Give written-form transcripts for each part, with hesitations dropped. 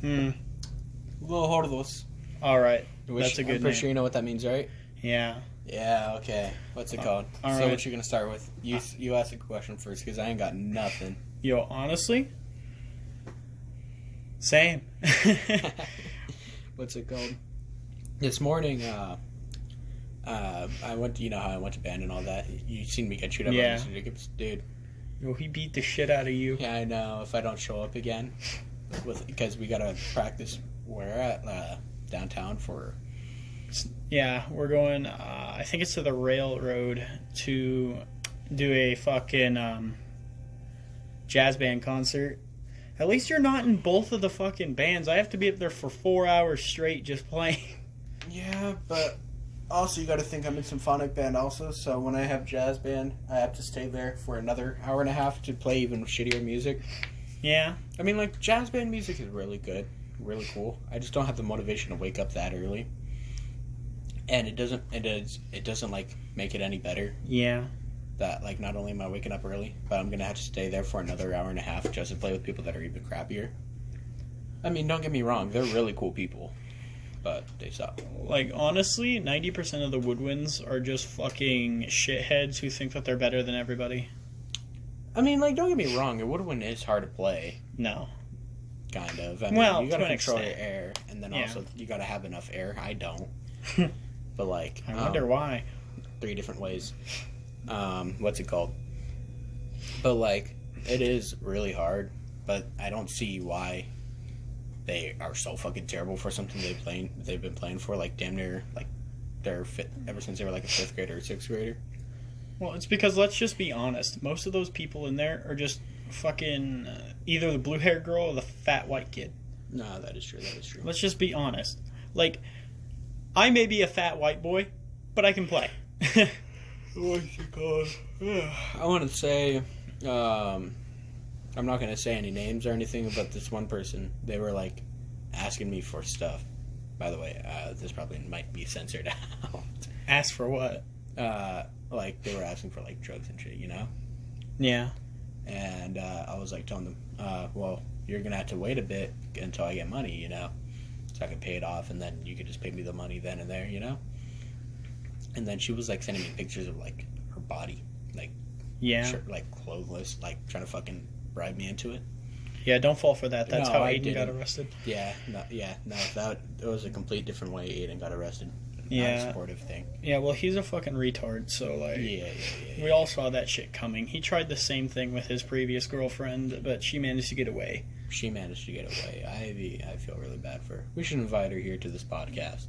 Lil Gordos. Alright. That's a good I'm pretty name. sure you know what that means, right? Yeah. Yeah, okay. What's it called? all So right. what you gonna start with? You ask the question first, because I ain't got nothing. Yo, honestly, same. What's it called? This morning, I went to, you know how I went to band and all that. You seen me get chewed up Yeah. on certificates, dude. Yo, he beat the shit out of you. Yeah, I know. If I don't show up again, because we gotta practice. We're at downtown for. Yeah, we're going, I think it's to the railroad to do a fucking jazz band concert. At least you're not in both of the fucking bands. I have to be up there for 4 hours straight just playing. Yeah, but also you got to think I'm in symphonic band also. So when I have jazz band, I have to stay there for another hour and a half to play even shittier music. Yeah. I mean, like, jazz band music is really good, really cool. I just don't have the motivation to wake up that early. And it doesn't like make it any better Yeah. that, like, not only am I waking up early, but I'm gonna have to stay there for another hour and a half just to play with people that are even crappier. I mean, don't get me wrong, they're really cool people, but they suck. Like, honestly, 90% of the woodwinds are just fucking shitheads who think that they're better than everybody. I mean, like, don't get me wrong, a woodwind is hard to play, No. kind of. I mean, Well, you gotta to an control your extent. air, and then Yeah. also you gotta have enough air. I don't. But, like, I wonder why. 3 different ways. What's it called? But, like, it is really hard, but I don't see why they are so fucking terrible for something they've been playing for, like, damn near, like, ever since they were, like, a 5th grader or 6th grader. Well, it's because, let's just be honest, most of those people in there are just fucking either the blue-haired girl or the fat white kid. No, that is true, that is true. Let's just be honest. Like, I may be a fat white boy, but I can play. What's it called? I want to say, I'm not going to say any names or anything, but this one person, they were, like, asking me for stuff. By the way, this probably might be censored out. Ask for what? Like, they were asking for, like, drugs and shit, you know? Yeah. And I was, like, telling them, well, you're going to have to wait a bit until I get money, you know? So I can pay it off, and then you could just pay me the money then and there, you know? And then she was, like, sending me pictures of, like, her body, like, Yeah. like, clothless, like, trying to fucking bribe me into it. Yeah, don't fall for that. That's No, how I Aiden got didn't. arrested. Yeah, no, that it was a complete different way Aiden got arrested. Yeah. Not a supportive thing. Yeah, well, he's a fucking retard, so, like... Yeah. We all saw that shit coming. He tried the same thing with his previous girlfriend, but she managed to get away. She managed to get away. I feel really bad for her. We should invite her here to this podcast.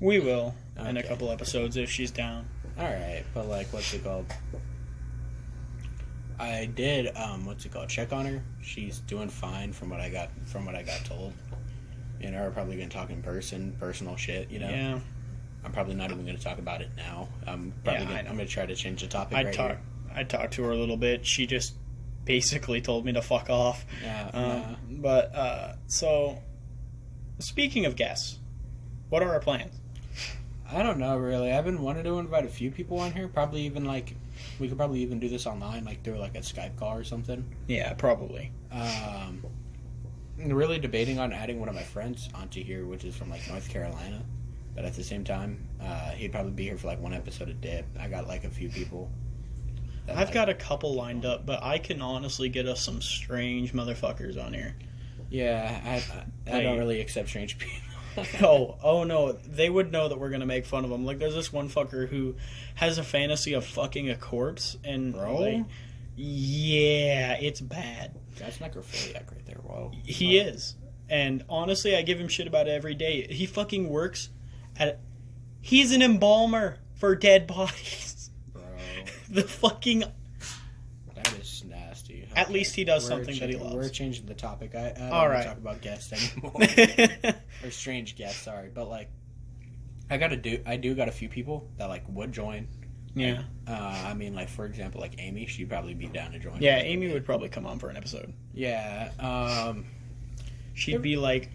We will, in a Okay. couple episodes, if she's down. Alright, but, like, what's it called? I did, check on her. She's doing fine from what I got told. Me and her are probably going to talk in person, personal shit, you know? Yeah. I'm probably not even going to talk about it now. I'm going to try to change the topic here. I talked to her a little bit. She just basically told me to fuck off. Yeah. But, so, speaking of guests, what are our plans? I don't know, really. I've been wanting to invite a few people on here. Probably even, like, we could probably even do this online, like, through, like, a Skype call or something. Yeah, probably. Really debating on adding one of my friends onto here, which is from, like, North Carolina. But at the same time, he'd probably be here for, like, one episode a dip. I got, like, a few people. I've got a couple lined up, but I can honestly get us some strange motherfuckers on here. Yeah, I don't really accept strange people. Oh no, they would know that we're gonna make fun of them. Like, there's this one fucker who has a fantasy of fucking a corpse, and Bro? like, yeah, it's bad. That's necrophiliac right there. Whoa. He is, and honestly, I give him shit about it every day. He fucking works at. He's an embalmer for dead bodies. Bro, The fucking. that is nasty. At least he does We're something that he loves. We're changing the topic. I don't All want right. to talk about guests anymore. Or strange guests, sorry. But, like, I do got a few people that, like, would join. Yeah. I mean, like, for example, like, Amy, she'd probably be down to join. Yeah, Amy would probably come on for an episode. Yeah, She'd be like,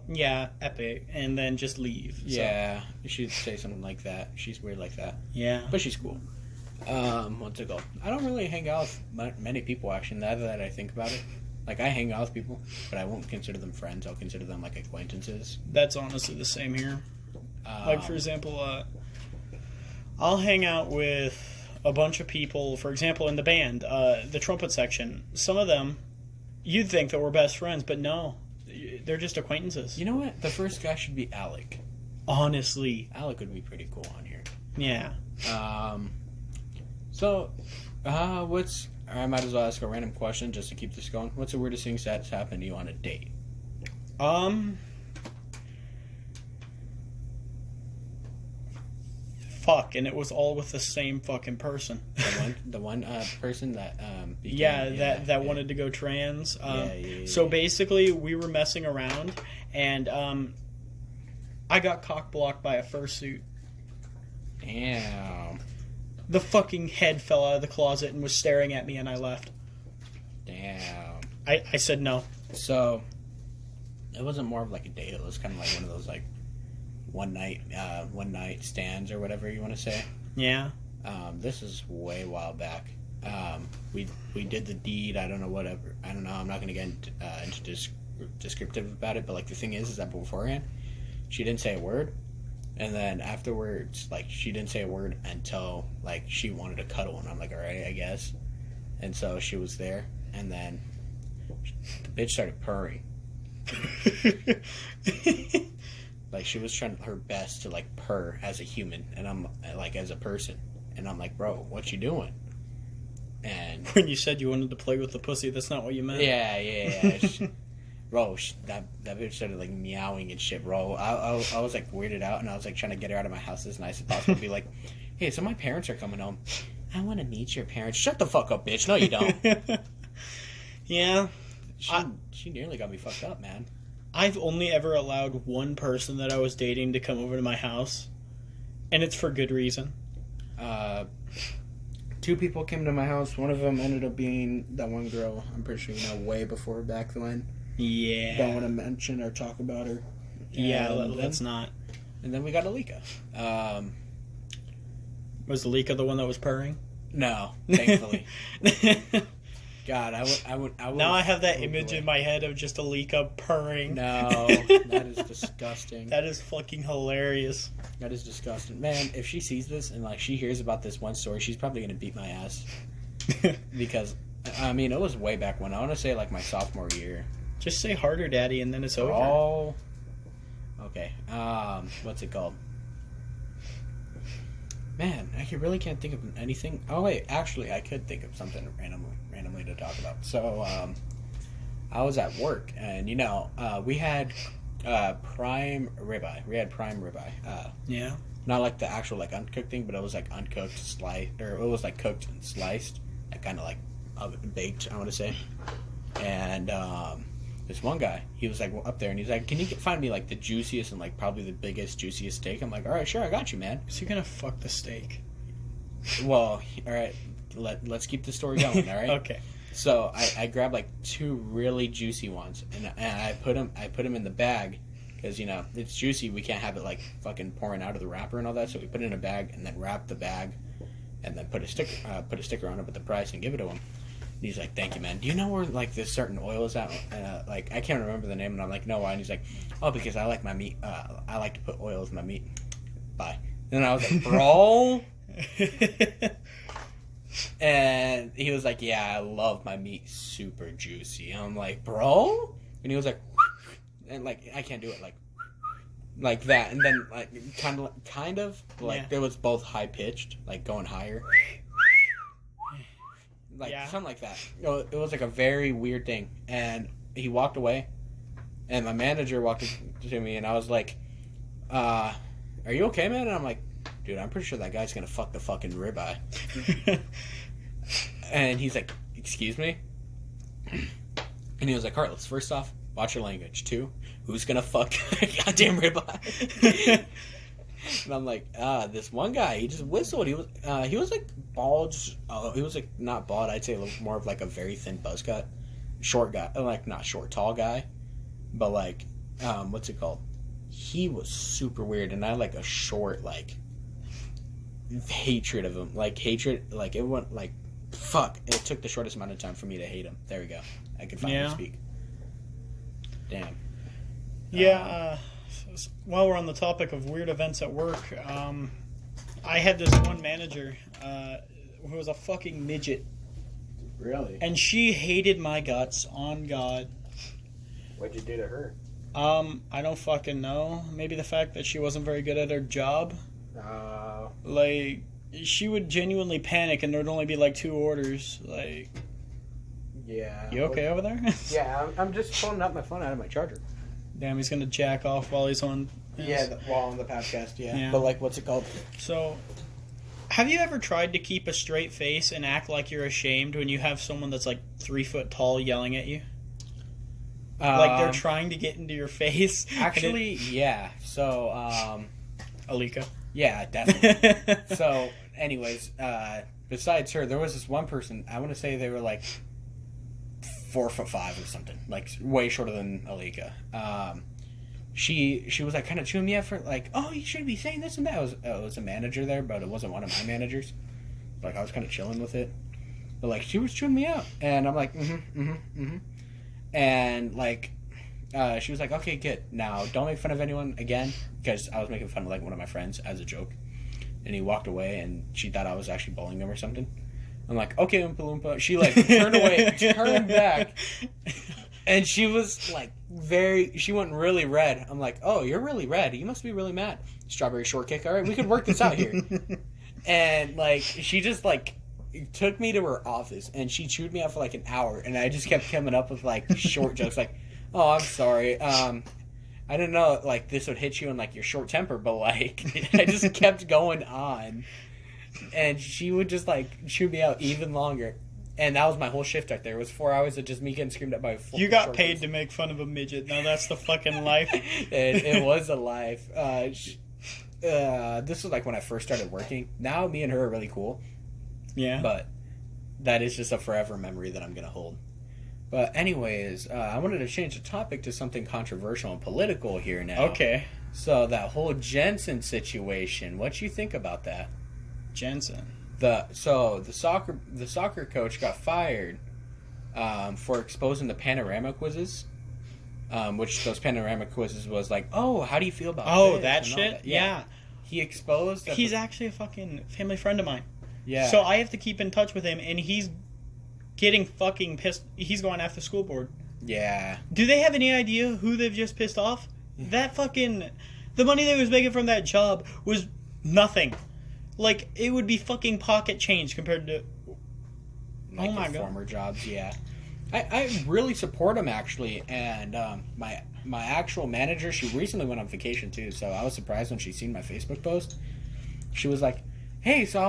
yeah, epic, and then just leave. So. yeah, she'd say something like that. She's weird like that. Yeah. But she's cool. What's it called? I don't really hang out with many people, actually, now that I think about it. Like, I hang out with people, but I won't consider them friends. I'll consider them, like, acquaintances. That's honestly the same here. Like, for example, I'll hang out with a bunch of people, for example, in the band, the trumpet section. Some of them, you'd think that we're best friends, but no. They're just acquaintances. You know what? The first guy should be Alec. Honestly. Alec would be pretty cool on here. Yeah. I might as well ask a random question just to keep this going. What's the weirdest thing that's happened to you on a date? Fuck, and it was all with the same fucking person. The one person that wanted to go trans. Yeah. So basically, we were messing around, and I got cock blocked by a fursuit. Damn. The fucking head fell out of the closet and was staring at me, and I left. Damn. I said no. So, it wasn't more of like a date. It was kind of like one of those like one night stands or whatever you want to say. Yeah. This is way while back. We did the deed. I don't know. I'm not going to get into descriptive about it. But like the thing is that beforehand, she didn't say a word. And then afterwards, like, she didn't say a word until, like, she wanted a cuddle. And I'm like, all right, I guess. And so she was there. And then the bitch started purring. Like, she was trying her best to, like, purr as a human. And I'm, like, as a person. And I'm like, bro, what you doing? And when you said you wanted to play with the pussy, that's not what you meant. Yeah. Bro, that bitch started, like, meowing and shit, bro. I was, like, weirded out, and I was, like, trying to get her out of my house as nice as possible. Be like, hey, so my parents are coming home. I want to meet your parents. Shut the fuck up, bitch. No, you don't. Yeah. She nearly got me fucked up, man. I've only ever allowed one person that I was dating to come over to my house, and it's for good reason. 2 people came to my house. One of them ended up being that one girl. I'm pretty sure you know way before back when. Yeah. Don't want to mention or talk about her. Yeah, let's not. And then we got Alika. Was Alika the one that was purring? No, thankfully. God, I would. Now I have that image in my head of just Alika purring. No, that is disgusting. That is fucking hilarious. That is disgusting. Man, if she sees this and, like, she hears about this one story, she's probably going to beat my ass. Because, I mean, it was way back when. I want to say, like, my sophomore year. Just say harder, daddy, and then it's over. Oh. Okay. What's it called? Man, I really can't think of anything. Oh, wait. Actually, I could think of something randomly to talk about. So, I was at work, and, we had prime ribeye. We had prime ribeye. Yeah. Not like the actual, like, uncooked thing, but it was, like, uncooked, sliced, or it was, like, cooked and sliced. Like, kind of, like, baked, I want to say. And, this one guy, he was like up there and he's like, can you find me like the juiciest and like probably the biggest, juiciest steak? I'm like, all right, sure, I got you, man. So you're gonna fuck the steak? Well, all right, let's keep the story going, all right? Okay. So I grabbed like 2 really juicy ones and I put them in the bag because it's juicy. We can't have it like fucking pouring out of the wrapper and all that. So we put it in a bag and then wrap the bag and then put a sticker on it with the price and give it to him. He's like, thank you, man. Do you know where, like, this certain oil is at? Like, I can't remember the name. And I'm like, no, why? And he's like, oh, because I like my meat. I like to put oil in my meat. Bye. And I was like, bro. And he was like, yeah, I love my meat super juicy. And I'm like, bro? And he was like, and, like, I can't do it, like that. And then, like, kind of, like, It was both high-pitched, like, going higher. Like, something like that. It was, like, a very weird thing. And he walked away. And my manager walked to me, and I was like, are you okay, man? And I'm like, dude, I'm pretty sure that guy's gonna fuck the fucking ribeye. And he's like, excuse me? And he was like, Carlos, first off, watch your language. 2, who's gonna fuck the goddamn ribeye? And I'm like, this one guy, he just whistled. He was like bald. He was like not bald. I'd say a little more of like a very thin buzz cut, short guy. Like not short, tall guy, but like, what's it called? He was super weird, and I had like a short like hatred of him. Like hatred, like it went like fuck. It took the shortest amount of time for me to hate him. There we go. I could finally speak. Damn. Yeah. While we're on the topic of weird events at work, I had this one manager who was a fucking midget. Really? And she hated my guts, on God. What'd you do to her? I don't fucking know. Maybe the fact that she wasn't very good at her job. Like, she would genuinely panic and there'd only be like 2 orders. Like, yeah. You okay over there? Yeah, I'm just pulling out my phone out of my charger. Damn, he's gonna jack off while he's on. While on the podcast, yeah. But like, what's it called? So, have you ever tried to keep a straight face and act like you're ashamed when you have someone that's like 3 foot tall yelling at you? Like they're trying to get into your face. Actually, yeah. So, Alika. Yeah, definitely. So, anyways, besides her, there was this one person. I want to say they were like 4'5" or something, like way shorter than Alika. She was like kind of chewing me up for like, oh, you shouldn't be saying this and that. It was a manager there, but it wasn't one of my managers. Like I was kind of chilling with it, but like she was chewing me out, and I'm like, and like, she was like, okay, good. Now don't make fun of anyone again, because I was making fun of like one of my friends as a joke, and he walked away, and she thought I was actually bullying him or something. I'm like, okay, Oompa Loompa. She like turned away, turned back, and she was like she went really red. I'm like, oh, you're really red. You must be really mad. Strawberry shortcake. All right, we could work this out here. And like, she just like took me to her office, and she chewed me out for like an hour, and I just kept coming up with like short jokes, like, oh, I'm sorry. I didn't know like this would hit you in like your short temper, but like I just kept going on. And she would just, like, chew me out even longer. And that was my whole shift right there. It was 4 hours of just me getting screamed at by a You got paid to make fun of a midget. Now that's the fucking life. It was a life. This was, like, when I first started working. Now, me and her are really cool. Yeah. But that is just a forever memory that I'm going to hold. But anyways, I wanted to change the topic to something controversial and political here now. Okay. So, that whole Jensen situation. What you think about that? Jensen. The soccer coach got fired for exposing the panorama quizzes, which those panorama quizzes was like, oh, how do you feel about that shit? That? Yeah. He exposed. He's actually a fucking family friend of mine. Yeah. So I have to keep in touch with him, and he's getting fucking pissed. He's going after the school board. Yeah. Do they have any idea who they've just pissed off? That fucking the money they was making from that job was nothing. Like, it would be fucking pocket change compared to... Like my former jobs, yeah. I really support him, actually. And my actual manager, she recently went on vacation, too. So I was surprised when she seen my Facebook post. She was like, hey, so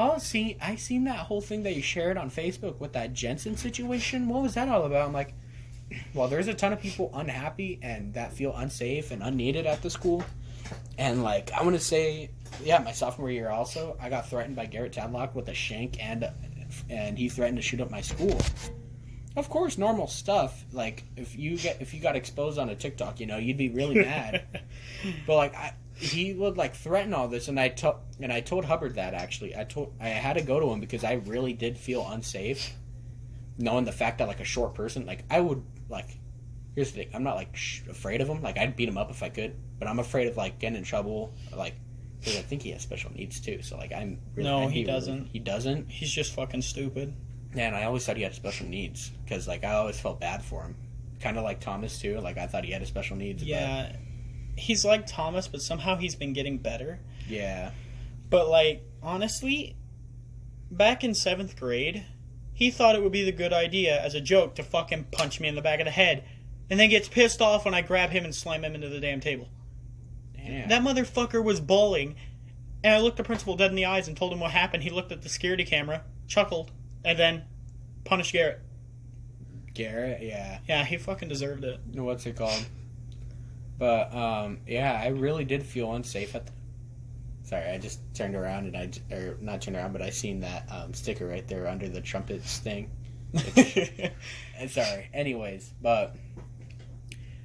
I seen that whole thing that you shared on Facebook with that Jensen situation. What was that all about? I'm like, well, there's a ton of people unhappy and that feel unsafe and unneeded at the school. And, like, I want to say... Yeah, my sophomore year also, I got threatened by Garrett Tadlock with a shank, and he threatened to shoot up my school. Of course, normal stuff. Like if you got exposed on a TikTok, you'd be really mad. But like he would like threaten all this, and I told Hubbard that actually I had to go to him because I really did feel unsafe, knowing the fact that like a short person, like I would like. Here's the thing, I'm not like afraid of him. Like I'd beat him up if I could, but I'm afraid of like getting in trouble, like. Because I think he has special needs, too. So, like, I'm really... No, he doesn't. He doesn't? He's just fucking stupid. Yeah, and I always thought he had special needs. Because, like, I always felt bad for him. Kind of like Thomas, too. Like, I thought he had a special needs. Yeah. He's like Thomas, but somehow he's been getting better. Yeah. But, like, honestly, back in 7th grade, he thought it would be the good idea as a joke to fucking punch me in the back of the head. And then gets pissed off when I grab him and slam him into the damn table. Yeah. That motherfucker was bawling, and I looked the principal dead in the eyes and told him what happened. He looked at the security camera, chuckled, and then punished Garrett. Garrett, yeah. Yeah, he fucking deserved it. What's it called? But, yeah, I really did feel unsafe at the... Sorry, I just turned around and or not turned around, but I seen that sticker right there under the trumpets thing. Sorry. Anyways, but...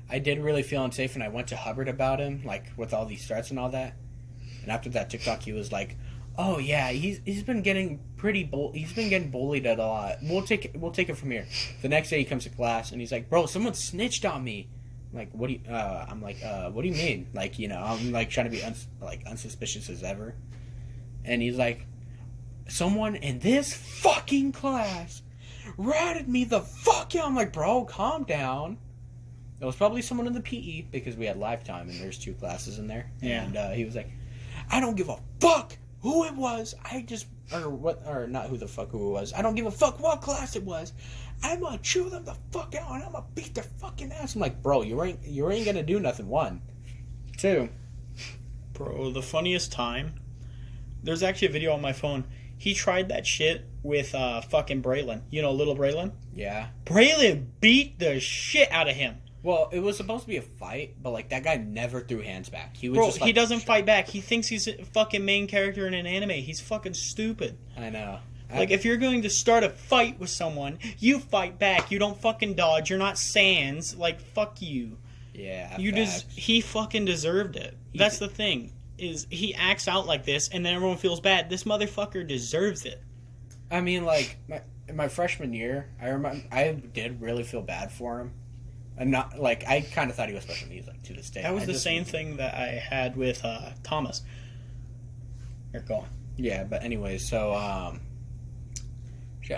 I did really feel unsafe, and I went to Hubbard about him, like, with all these threats and all that. And after that TikTok, he was like, Oh yeah, he's been getting he's been getting bullied a lot. We'll take it from here. The next day he comes to class and he's like, bro, someone snitched on me. I'm like, what do you? I'm like, what do you mean? Like, I'm like trying to be unsuspicious as ever. And he's like, someone in this fucking class ratted me the fuck out. I'm like, bro, calm down. It was probably someone in the PE because we had lifetime and there's 2 classes in there. Yeah. And he was like, I don't give a fuck who it was. Not who the fuck who it was. I don't give a fuck what class it was. I'm gonna chew them the fuck out and I'm gonna beat their fucking ass. I'm like, bro, you ain't gonna do nothing. 1, 2. Bro, the funniest time. There's actually a video on my phone. He tried that shit with fucking Braylon. You know, little Braylon? Yeah. Braylon beat the shit out of him. Well, it was supposed to be a fight, but like that guy never threw hands back. He was Bro, just like, he doesn't fight back. He thinks he's a fucking main character in an anime. He's fucking stupid. I know. Like, if you're going to start a fight with someone, you fight back. You don't fucking dodge. You're not Sans. Like, fuck you. Yeah. He fucking deserved it. That's the thing. Is he acts out like this, and then everyone feels bad. This motherfucker deserves it. I mean, like my freshman year, I remember I did really feel bad for him. And not like I kind of thought he was special needs, like to this day. That was the same thing that I had with Thomas. You're going. Yeah, but anyway, so I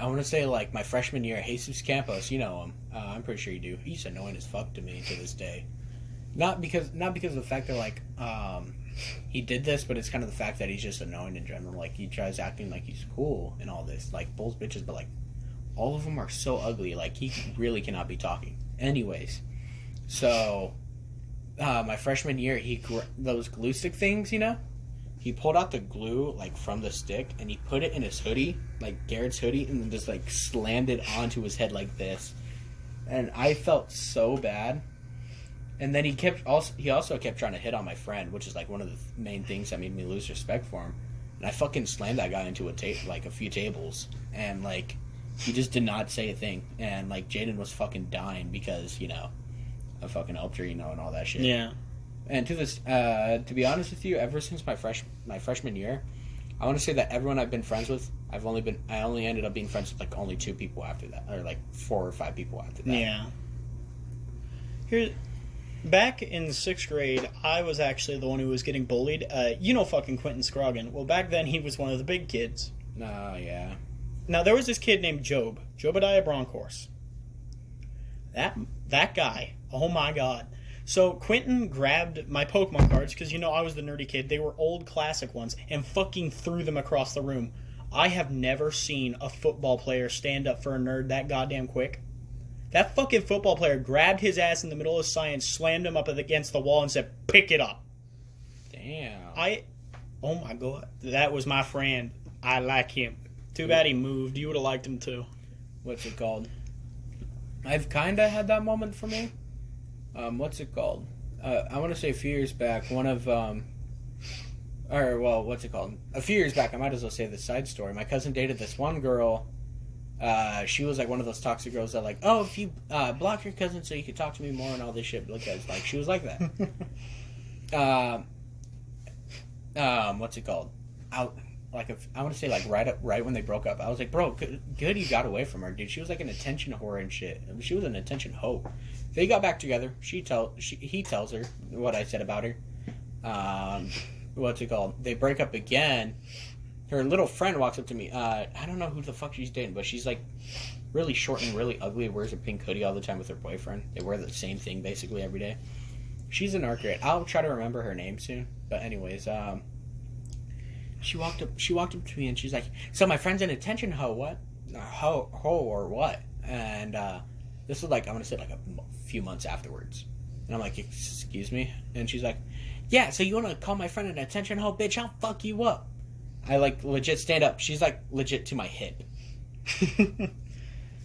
want to say like my freshman year, Jesus Campos, you know him. I'm pretty sure you do. He's annoying as fuck to me to this day. Not because of the fact that like he did this, but it's kind of the fact that he's just annoying in general. Like he tries acting like he's cool and all this, like bulls bitches, but like all of them are so ugly. Like he really cannot be talking. Anyways, so my freshman year, those glue stick things, he pulled out the glue like from the stick and he put it in his hoodie, like Garrett's hoodie, and then just like slammed it onto his head like this. And I felt so bad. And then he also kept trying to hit on my friend, which is like one of the main things that made me lose respect for him. And I fucking slammed that guy into a few tables, and like he just did not say a thing. And like Jaden was fucking dying because I fucking helped her, and all that shit. Yeah. And to be honest with you, ever since my freshman year, I want to say that everyone I've been friends with, I only ended up being friends with like only 2 people after that, or like 4 or 5 people after that. Yeah. Back in 6th grade, I was actually the one who was getting bullied. Fucking Quentin Scroggin. Well, back then he was one of the big kids. Yeah. Now there was this kid named Jobadiah Bronkhorst. That guy. Oh my god. So Quentin grabbed my Pokemon cards, because I was the nerdy kid. They were old classic ones, and fucking threw them across the room. I have never seen a football player stand up for a nerd that goddamn quick. That fucking football player grabbed his ass in the middle of science, slammed him up against the wall, and said, "Pick it up." Damn. Oh my god. That was my friend. I like him. Too bad he moved. You would have liked him too. What's it called? I've kind of had that moment for me. What's it called? I want to say a few years back, what's it called? A few years back, I might as well say the side story. My cousin dated this one girl. She was like one of those toxic girls that like, oh, if you block your cousin so you can talk to me more and all this shit. Look, guys, like she was like that. What's it called? I want to say like right when they broke up, I was like, bro, good you got away from her, dude. She was like an attention whore and shit. I mean, she was an attention hoe. They got back together. He tells her what I said about her. What's it called? They break up again. Her little friend walks up to me. I don't know who the fuck she's dating, but she's like really short and really ugly. Wears a pink hoodie all the time with her boyfriend. They wear the same thing basically every day. She's an art grade. I'll try to remember her name soon. But anyways, she walked up to me and she's like, "So my friend's an attention hoe, what? Hoe or what?" And this was like, I want to say like a few months afterwards. And I'm like, "Excuse me?" And she's like, "Yeah, so you want to call my friend an attention hoe, bitch? I'll fuck you up." I like legit stand up. She's like legit to my hip.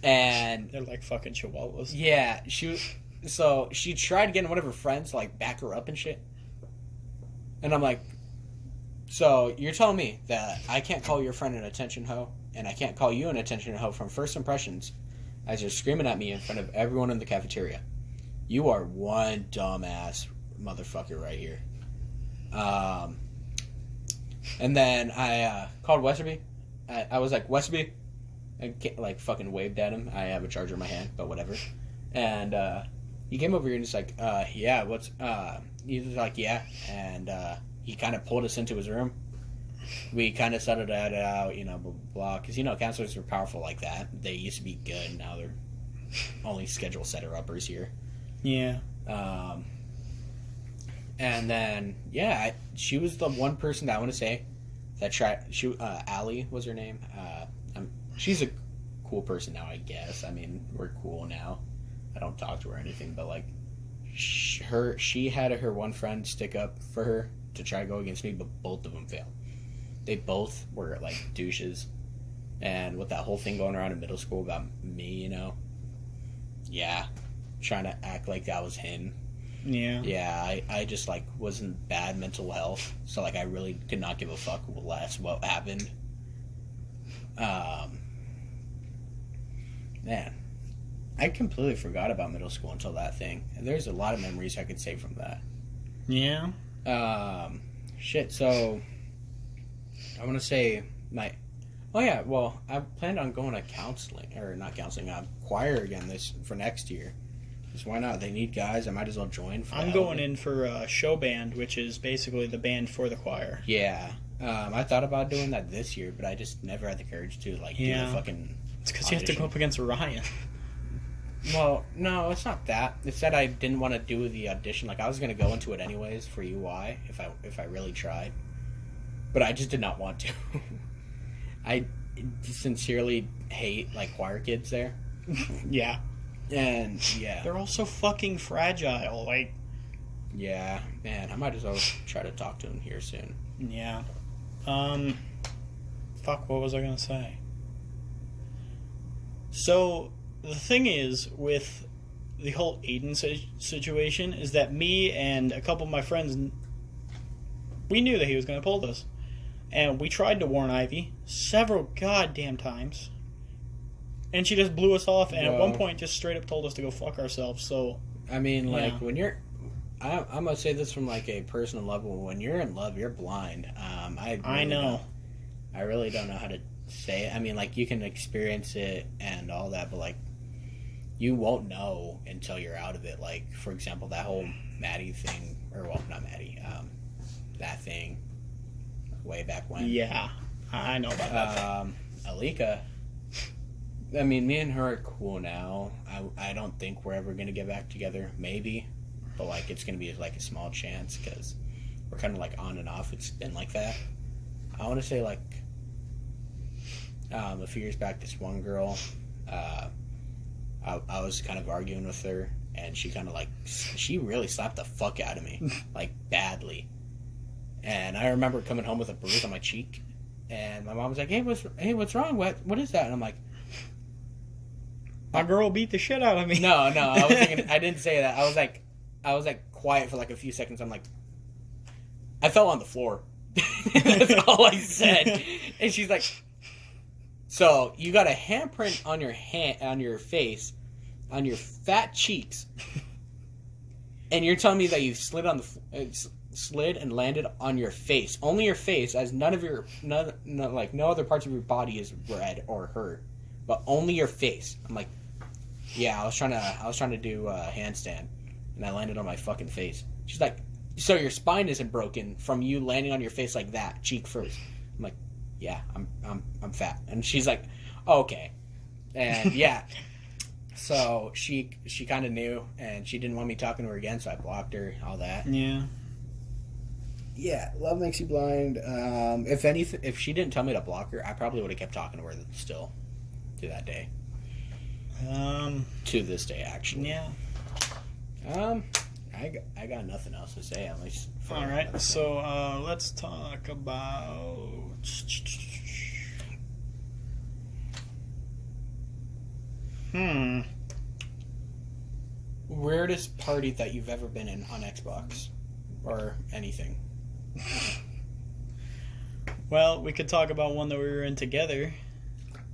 And they're like fucking chihuahuas. Yeah, so she tried getting one of her friends to like back her up and shit. And I'm like, so you're telling me that I can't call your friend an attention hoe, and I can't call you an attention hoe from first impressions as you're screaming at me in front of everyone in the cafeteria? You are one dumbass motherfucker right here. And then I called Westerby. I was like, Westerby. I like fucking waved at him. I have a charger in my hand, but whatever. And he came over here and he's like, yeah, what's... he was like, yeah. And he kind of pulled us into his room. We kind of settled that out, you know, blah, blah, blah. Because, you know, counselors are powerful like that. They used to be good. Now they're only schedule setter-uppers here. Yeah. And then, yeah, she was the one person that I want to say that tried... Allie was her name. She's a cool person now, I guess. I mean, we're cool now. I don't talk to her or anything, but, like, she had her one friend stick up for her to try to go against me, but both of them failed. They both were, like, douches. And with that whole thing going around in middle school about me, you know, yeah, trying to act like that was him. Yeah. Yeah, I just, like, was in bad mental health, so, like, I really could not give a fuck less what happened. Man, I completely forgot about middle school until that thing. And there's a lot of memories I could say from that. Yeah. Shit, so I want to say I planned on going to choir again for next year. Because why not? They need guys. I might as well join. I'm going in for a show band, which is basically the band for the choir. Yeah. I thought about doing that this year, but I just never had the courage to, like, do the fucking It's because you have to go up against Ryan. Well, no, it's not that. It's that I didn't want to do the audition. Like, I was going to go into it anyways for UI if I really tried. But I just did not want to. I sincerely hate, like, choir kids there. Yeah. And, yeah. They're all so fucking fragile. Like, yeah, man, I might as well try to talk to him here soon. Yeah. Fuck, what was I going to say? So, the thing is, with the whole Aiden situation, is that me and a couple of my friends, we knew that he was going to pull this. And we tried to warn Ivy several goddamn times. And she just blew us off, and at one point just straight up told us to go fuck ourselves, so... I mean, like, when you're... I'm going to say this from, like, a personal level. When you're in love, you're blind. I know. I really don't know how to say it. I mean, like, you can experience it and all that, but, like, you won't know until you're out of it. Like, for example, that whole Maddie thing, or, well, not Maddie, that thing way back when. Yeah, I know about that. Alika, I mean, me and her are cool now. I don't think we're ever going to get back together. Maybe. But, like, it's going to be, like, a small chance because we're kind of, like, on and off. It's been like that. I want to say, like, a few years back, this one girl, I was kind of arguing with her, and she kind of, like, she really slapped the fuck out of me, like, badly. And I remember coming home with a bruise on my cheek, and my mom was like, hey, what's wrong? What is that? And I'm like, my girl beat the shit out of me. No, I was thinking, I didn't say that. I was like quiet for like a few seconds. I'm like, I fell on the floor. That's all I said. And she's like, so you got a handprint on your hand, on your face, on your fat cheeks, and you're telling me that you slid and landed on your face, only your face, as no other parts of your body is red or hurt, but only your face. I'm like, yeah, I was trying to do a handstand, and I landed on my fucking face. She's like, so your spine isn't broken from you landing on your face like that, cheek first. I'm like, yeah, I'm fat. And she's like, oh, okay. And yeah. So she kind of knew, and she didn't want me talking to her again, so I blocked her, all that. Yeah. Yeah, love makes you blind. If she didn't tell me to block her, I probably would have kept talking to her still to that day. To this day, actually. Yeah. I got nothing else to say, at least. All right, so let's talk about... Weirdest party that you've ever been in on Xbox or anything. Well, we could talk about one that we were in together,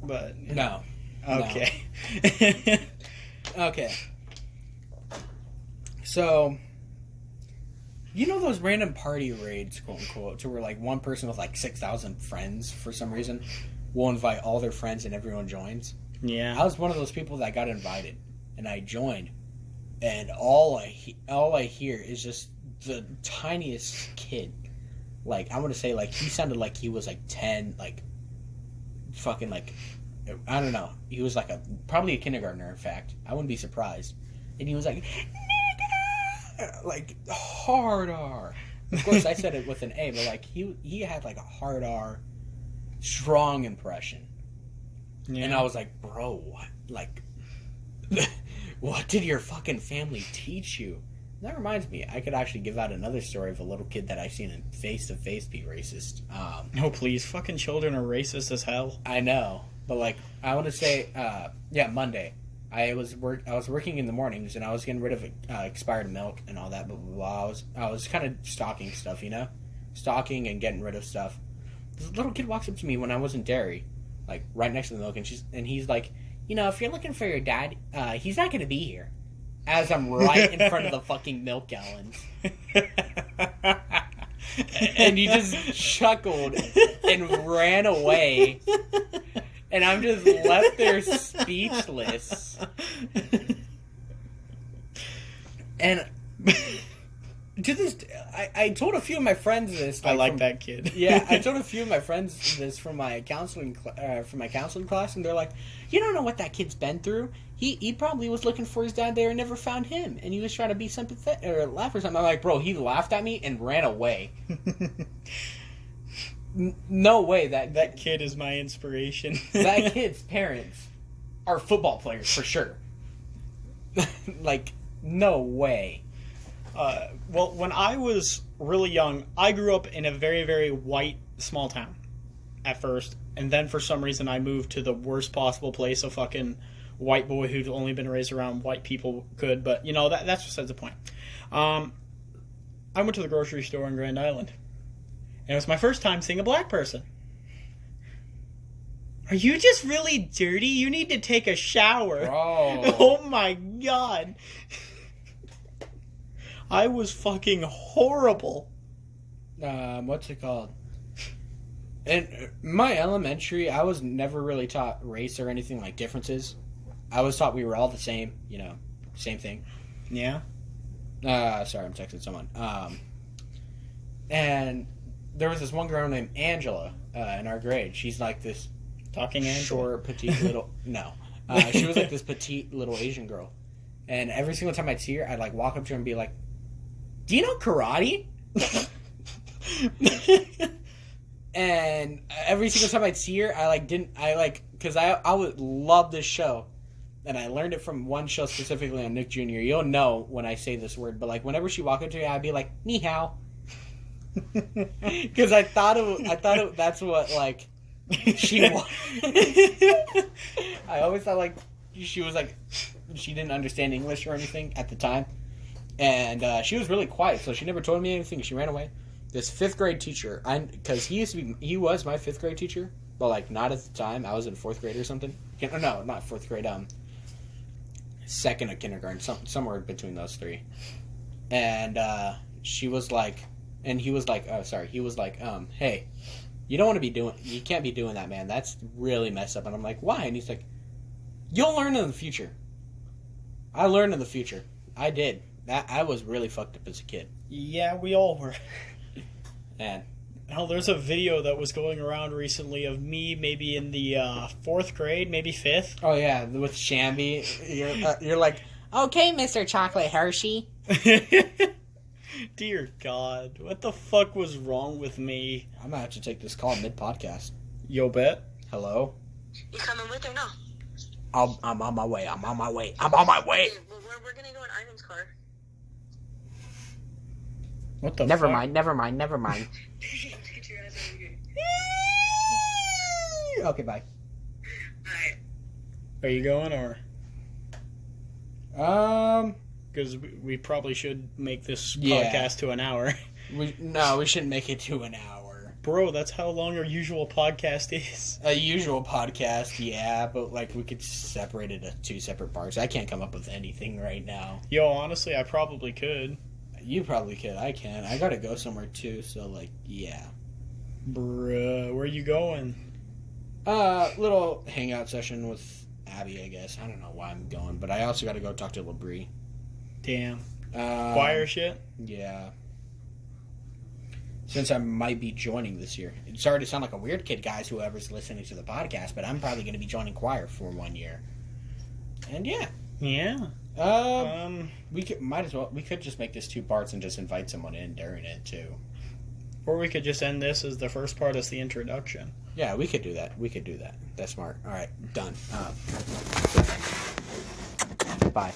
but... No. Okay. No. Okay. So, You know those random party raids, quote unquote, to where like one person with like 6,000 friends for some reason will invite all their friends and everyone joins? Yeah. I was one of those people that got invited, and I joined, and all I hear is just the tiniest kid. Like, I want to say, like, he sounded like he was like 10, like, fucking like, I don't know. He was like probably a kindergartner, in fact. I wouldn't be surprised. And he was like, nigga! Like, hard R. Of course, I said it with an A, but like, he had like a hard R, strong impression. Yeah. And I was like, bro, what? Like, what did your fucking family teach you? And that reminds me, I could actually give out another story of a little kid that I seen in face-to-face be racist. Oh, please. Fucking children are racist as hell. I know. But, like, I want to say, Monday. I was working in the mornings, and I was getting rid of expired milk and all that, but I was kind of stocking stuff, you know? Stocking and getting rid of stuff. This little kid walks up to me when I was in dairy, like, right next to the milk, and he's like, you know, if you're looking for your dad, he's not going to be here. As I'm right in front of the fucking milk gallons. And he just chuckled and ran away. And I'm just left there speechless. And to this, I told a few of my friends this. I like that kid. Yeah, I told a few of my friends this from my counseling class, and they're like, "You don't know what that kid's been through. He probably was looking for his dad there and never found him, and he was trying to be sympathetic or laugh or something." I'm like, "Bro, he laughed at me and ran away." No way that kid is my inspiration. That kid's parents are football players for sure. Like, no way. Well, when I was really young, I grew up in a very, very white small town at first, and then for some reason I moved to the worst possible place a fucking white boy who'd only been raised around white people could, but, you know, that's besides the point. I went to the grocery store in Grand Island, and it was my first time seeing a black person. Are you just really dirty? You need to take a shower. Bro. Oh my god. I was fucking horrible. What's it called? In my elementary, I was never really taught race or anything like differences. I was taught we were all the same, you know, same thing. Yeah. Sorry, I'm texting someone. And there was this one girl named Angela in our grade. She's like this talking short, petite little... No. She was like this petite little Asian girl. And every single time I'd see her, I'd like walk up to her and be like, "Do you know karate?" And every single time I'd see her, because I would love this show. And I learned it from one show specifically on Nick Jr. You'll know when I say this word, but like whenever she walked up to me, I'd be like, "Ni hao." Because I thought that's what like she was. I always thought like she was like she didn't understand English or anything at the time, and she was really quiet, so she never told me anything. She ran away. This 5th grade teacher, because he was my 5th grade teacher, but like not at the time. I was in 4th grade or something. No, not 4th grade. Second of kindergarten, somewhere between those three, and she was like. And he was like, "Hey, you can't be doing that, man. That's really messed up." And I'm like, "Why?" And he's like, "You'll learn in the future." I learned in the future. I did. I was really fucked up as a kid. Yeah, we all were. And hell, there's a video that was going around recently of me maybe in the 4th grade, maybe 5th. Oh yeah, with Shambi. You're like, "Okay, Mr. Chocolate Hershey." Dear God, what the fuck was wrong with me? I'm gonna have to take this call mid-podcast. Yo, bet. Hello? You coming with or no? I'm on my way. Okay, well, we're gonna go in Ivan's car. What the Never fuck? mind. Get your ass over here. Okay, bye. Alright. Are you going, or? Because we probably should make this podcast to an hour. We shouldn't make it to an hour. Bro, that's how long our usual podcast is. A usual podcast, yeah, but like we could separate it into 2 separate parts. I can't come up with anything right now. Yo, honestly, I probably could. You probably could. I can. I gotta go somewhere too, so, like, yeah. Bruh, where you going? Little hangout session with Abby, I guess. I don't know why I'm going, but I also gotta go talk to LeBrie. Damn. Choir shit? Yeah. Since I might be joining this year. It's sorry to sound like a weird kid, guys, whoever's listening to the podcast, but I'm probably gonna be joining choir for 1 year. And yeah. Yeah. We could just make this 2 parts and just invite someone in during it too. Or we could just end this as the first part as the introduction. Yeah, we could do that. That's smart. All right, done. Bye.